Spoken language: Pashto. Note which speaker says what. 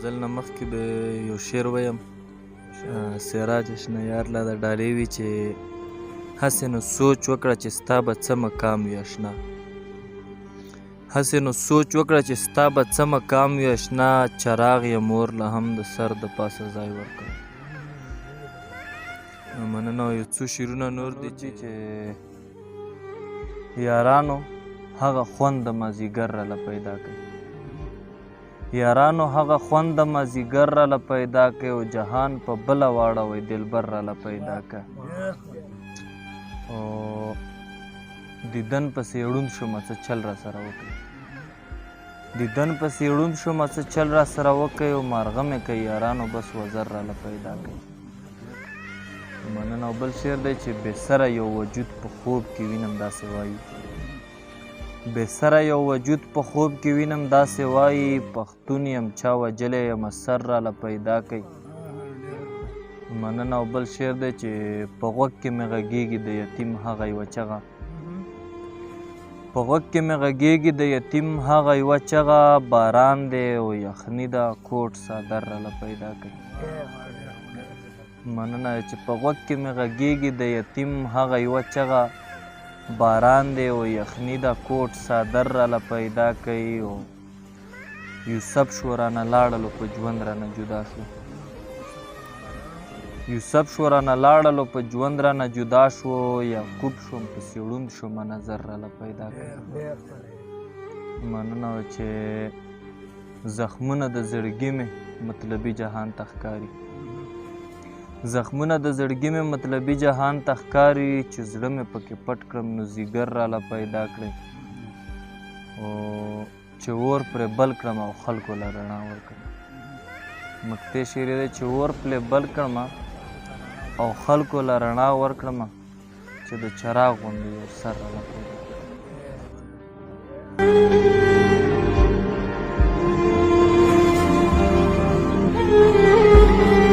Speaker 1: غزل نه مخکې به یو شعر ویم سراج اشنا یار لا د ډالۍ وي چې هسې نو سوچ وکړه چې ستا به څه مقام وي اشنا هسې نو سوچ وکړه چې ستا به څه مقام وي اشنا چراغ یې مور له هم د سر د پاسه ځای ورکړه مننه یو څو شعرونه نور دي چې یارانو هغه خوند د مازدیګر راله پیدا کوي یارانو هغه خوند د مازدیګر راله پیدا کوي او جهان په بله واړوئ دلبر راله پیدا کوي او دیدن پسې ړوند شومه څه چل را سره وکړي دیدن پسې ړوند شومه څه چل را سره وکړي او مارغه مې کوي یارانو بس وزر راله پیدا کوي مننه او بل شعر دی چې بې سره یو وجود په خوب کې وینم داسې وایي بې سره یو وجود په خوب کې وینم داسې وایي پښتون یم چا وجلی یم سر راله پیدا کوي مننه او بل شعر دی چې په غوږ کې مې غږیږي د یتیم هغه یوه چغه په غوږ کې مې غږیږي د یتیم هغه یوه چغه باران دی او یخني ده کوټ څادر راله پیدا کوي مننه چې په غوږ کې مې غږیږي د یتیم هغه یوه چغه باران دی او یخني ده کوټ څادر راله پیدا کوي او یوسف شو رانه لاړلو په ژوند رانه جدا شو یوسف شو رانه لاړلو په ژوند رانه جدا شو یعقوب شوم پسې ړوند شومه نظر راله پیدا کوي مننه چې زخمونه د زړګي مې مطلبي جهان ته ښکاري زخمونه د زړګي مې مطلبي جهان ته ښکاري چې زړه مې پکې پټ کړم نو زیګر راله پیدا کړئ او چې اور پرې بل کړم او خلکو له رڼا ورکړم مکتې شعر دی چې اور پرې بل کړم او خلکو له رڼا ورکړم چې د چراغ غوندې یو سر راله پیدا کړم